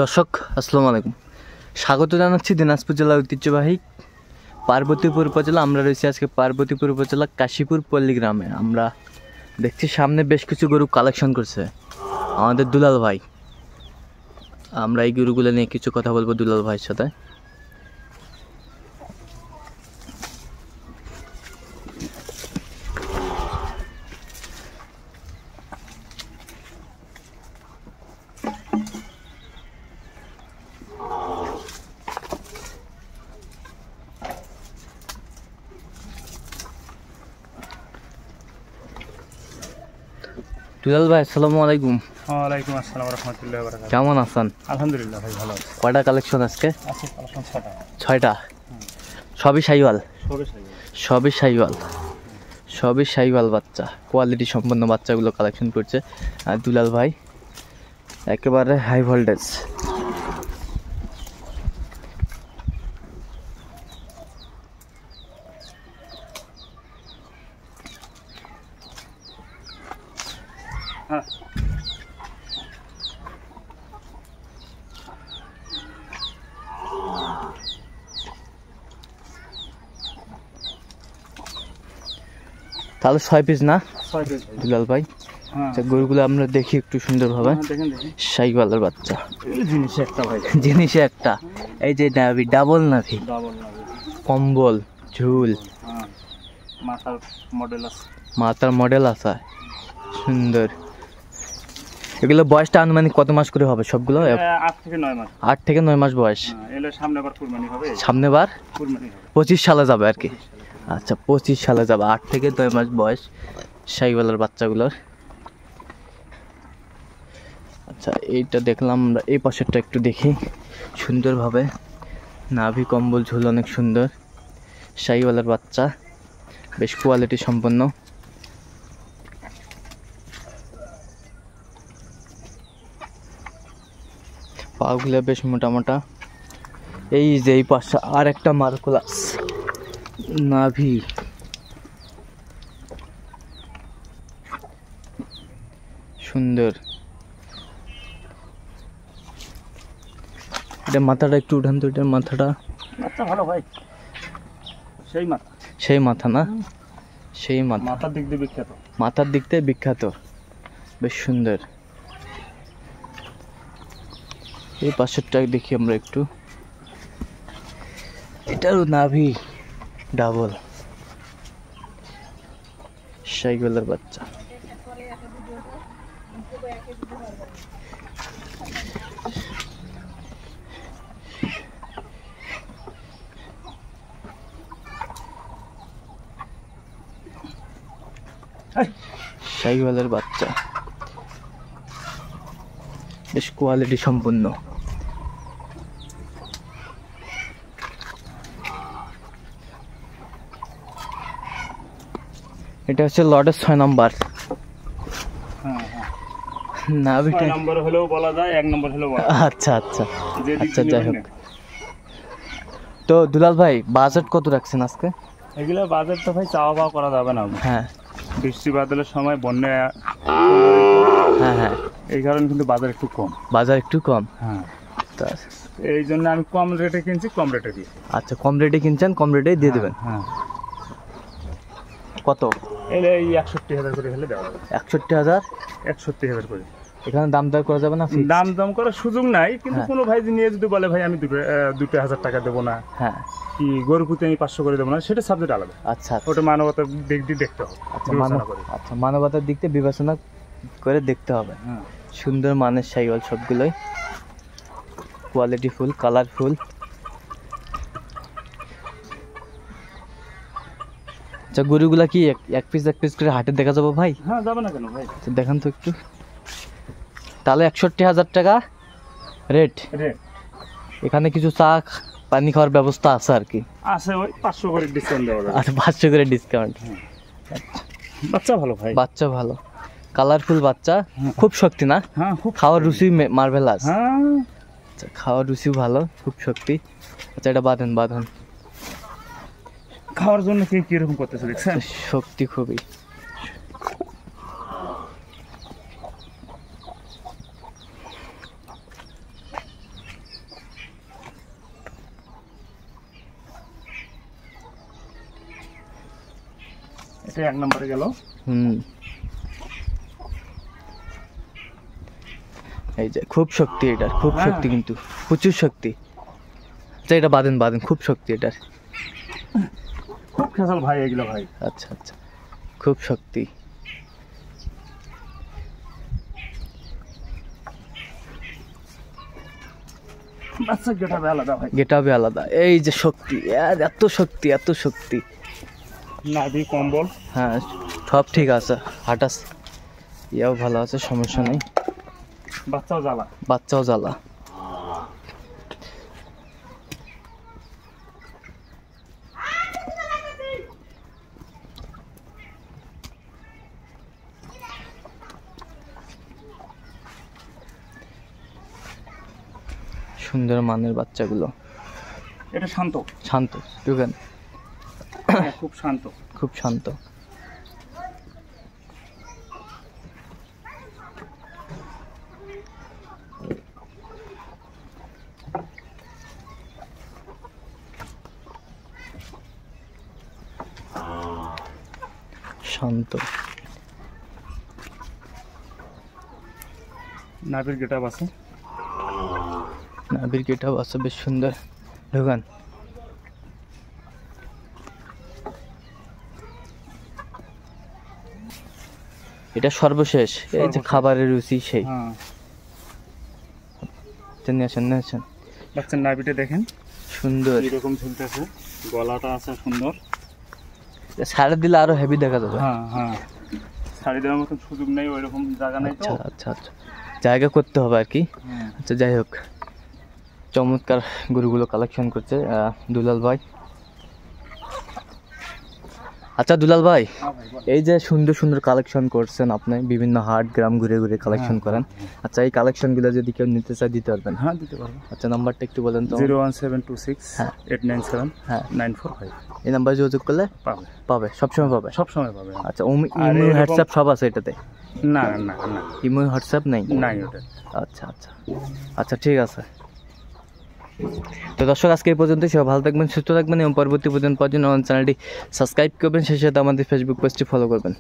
দর্শক আসসালামু আলাইকুম, স্বাগত জানাচ্ছি দিনাজপুর জেলার ঐতিহ্যবাহী পার্বতীপুর উপজেলা। আমরা রয়েছি আজকে পার্বতীপুর উপজেলা কাশীপুর পল্লী গ্রামে। আমরা দেখছি সামনে বেশ কিছু গরু কালেকশন করছে আমাদের দুলাল ভাই। আমরা এই গরুগুলো নিয়ে কিছু কথা বলবো দুলাল ভাইয়ের সাথে। দুলাল ভাই আসসালামু আলাইকুম। ওয়ালাইকুম আসসালাম ওয়া রাহমাতুল্লাহি ওয়া বারাকাতুহু। কেমন আছেন? আলহামদুলিল্লাহ ভাই, ভালো আছি। কয়টা কালেকশন আজকে? আছে কালেকশন 6টা। 6টা? সবই শাহিওয়াল? সবই শাহিওয়াল বাচ্চা, কোয়ালিটি সম্পন্ন বাচ্চাগুলো কালেকশন করছে আর দুলাল ভাই একেবারে হাই ভোল্টেজ। হ্যাঁ, তাহলে 6 পিস না 6 পিস ভাই। দুলাল ভাই? হ্যাঁ, আচ্ছা, গরুগুলো আমরা দেখি একটু সুন্দরভাবে। দেখেন শাহিওয়ালের বাচ্চা এই জিনিস একটা ভাই, জিনিসে একটা। এই যে নাভি, ডাবল নাভি, ডাবল না ভাই। কম্বল, ঝুল, হ্যাঁ, মাথার মডেল আছে। মাথার মডেল আছে সুন্দর। এগুলো বয়সটা আনুমানিক কত মাস করে হবে সবগুলো? 8 থেকে 9 মাস। 8 থেকে 9 মাস বয়স। হ্যাঁ, এলে সামনে আবার কুরবানি হবে। সামনে বার কুরবানি হবে 25 সালে যাবে আর কি। আচ্ছা, 25 সালে যাবে। 8 থেকে 9 মাস বয়স শাহিওয়ালের বাচ্চাগুলোর। আচ্ছা, এইটা দেখলাম আমরা। এই পাশেরটা একটু দেখি সুন্দরভাবে। নাভি, কম্বল, ঝুল অনেক সুন্দর। শাহিওয়ালের বাচ্চা, বেশ কোয়ালিটি সম্পন্ন। পাগুলো বেশ মোটা মোটা। এই যে এই পাশে আর একটা মার্কুলাস নাভি, সুন্দর। এটা মাথাটা একটু উঠান তো, এটার মাথাটা। আচ্ছা, ভালো ভাই, সেই মাথা। সেই মাথা না? সেই মাথা, মাথার দিক দিয়ে বিখ্যাত। মাথার দিক থেকে বিখ্যাত, বেশ সুন্দর। এই পাশেরটা দেখি আমরা একটু। এটারও নাভি ডাবল, শাহিওয়ালের বাচ্চা। শাহিওয়ালের বাচ্চা বেশ কোয়ালিটি সম্পন্ন। এটা হচ্ছে লটের 6 নম্বর। হ্যাঁ হ্যাঁ, নাভিটা 6 নম্বর হলেও বলা যায়, 1 নম্বর হলেও বলা যায়। আচ্ছা আচ্ছা যে দিক আচ্ছা, দিয়ে যাই নেবেন হোক। না। তো দুলাল ভাই বাজেট কত রাখছেন আজকে? এগুলা বাজার তো ভাই চাওয়া পাওয়া করা যাবে না। হ্যাঁ বৃষ্টি বাদলের সময় বন্যা, হ্যাঁ হ্যাঁ, এই কারণে কিন্তু বাজার একটু কম। বাজার একটু কম। হ্যাঁ, তা এই জন্য আমি কম রেটে কিনছি, কম রেটে দিই। আচ্ছা, কম রেটে কিনছেন, কম রেটেই দিয়ে দেবেন। হ্যাঁ, কত? এলে এই 61,000 করে হলে দেওয়া যাবে। 61,000? 61,000 করে। এখানে দাম দর করা যাবে না? দাম করার সুযোগ নাই, কিন্তু হ্যাঁ। কোনো ভাই নিয়ে যদি বলে ভাই আমি 2,000 টাকা দেবো না, হ্যাঁ, কি গরু পুঁতে আমি 500 করে দেবো না, সেটা সাবজেক্ট আলাদা। আচ্ছা আচ্ছা। ওটা মানবতার দিক দিয়ে দেখতে হবে। আচ্ছা, বিবেচনা করে। আচ্ছা, মানবতার দিক থেকে বিবেচনা করে দেখতে হবে। হ্যাঁ, সুন্দর মানের শাহিওয়াল সবগুলোই, কোয়ালিটি ফুল, কালারফুল। আচ্ছা, গরুগুলা কি এক পিস করে হাটে দেখা যাবো ভাই? হ্যাঁ, যাবে না কেন ভাই। আচ্ছা, দেখান তো একটু। তাহলে 61,000 টাকা রেট। এখানে কিছু চা পানি খাওয়ার ব্যবস্থা আছে আর কি? আছে, ওই 500 করে ডিসকাউন্ট দেওয়া যাবে। আচ্ছা, 500 করে ডিসকাউন্ট। বাচ্চা ভালো ভাই, বাচ্চা ভালো, কালারফুল বাচ্চা, খুব শক্তি না? হ্যাঁ, খুব খাওয়ার রুচি মার্ভেলাস। হ্যাঁ, আচ্ছা, খাওয়ার রুচিও ভালো, খুব শক্তি। আচ্ছা, এটা বাঁধন। খাওয়ার জন্য কিরকম করতেছে দেখছেন? শক্তি খুবই। এটা 1 নম্বরে গেল। এই যে খুব শক্তি এটার, খুব হ্যাঁ। শক্তি, কিন্তু প্রচুর শক্তি। আচ্ছা এটা বাঁধেন বাঁধেন, খুব শক্তি এটার। খুব খেসাল ভাই এগুলো ভাই। আচ্ছা আচ্ছা, খুব শক্তি। বাচ্চা গেটাবে আলাদা ভাই। গেটাবে আলাদা। এই যে শক্তি, এত শক্তি, এত শক্তি। নাভি কম্বল হ্যাঁ সব ঠিক আছে, হাঁটাস ইয়াও ভালো আছে, সমস্যা নেই। বাচ্চাও জ্বালা। বাচ্চাও জ্বালা। সুন্দর মানের বাচ্চাগুলো। এটা শান্ত। শান্ত, টুকেন খুব শান্ত। খুব শান্ত। শান্ত। নাভির গেটাপ আছে। নাভির গেটাপ আছে বেশ সুন্দর। ঢোকান। এটা সর্বশেষ, এই যে খাবারের রুচি সেই। হ্যাঁ নিয়ে আসেন, নিয়ে আসেন। বাচ্চার নাভিটা দেখেন সুন্দর, এরকম ঝুলতেছে, গলাটা আছে সুন্দর। ছাড়ে দিলে আরো হেভি দেখা যাবে। হ্যাঁ হ্যাঁ, শাড়ি দেওয়ার মতন সুযোগ নেই, ওইরকম জায়গা নেই তো। আচ্ছা আচ্ছা আচ্ছা, জায়গা করতে হবে আর কি। আচ্ছা যাই হোক, চমৎকার গরুগুলো কালেকশন করছে দুলাল ভাই। আচ্ছা দুলাল ভাই, এই যে সুন্দর সুন্দর কালেকশন করছেন আপনি, বিভিন্ন হাট গ্রাম ঘুরে ঘুরে কালেকশন করেন। আচ্ছা এই কালেকশনগুলো যদি কেউ নিতে চায় দিতে পারবেন? হ্যাঁ দিতে পারবো। আচ্ছা নাম্বারটা একটু বলেন তো। 01726 হ্যাঁ। 897 হ্যাঁ 945 এই নাম্বারে যোগাযোগ করলে পাবে। পাবে, সবসময় পাবে। সব সময় পাবে। আচ্ছা আর ইমো এরকম- হোয়াটসঅ্যাপ সব আছে এটাতে? না না না, ইমো হোয়াটসঅ্যাপ নেই? নাই ওটা। আচ্ছা আচ্ছা আচ্ছা ঠিক আছে। তো দর্শক আজকে এই পর্যন্ত, সবাই ভালো থাকবেন, সুস্থ থাকবেন এবং পরবর্তী পর্যন্ত পাওয়ার জন্য আমার চ্যানেলটি সাবস্ক্রাইব করবেন, সেই সাথে আমাদের ফেসবুক পেজটি ফলো করবেন।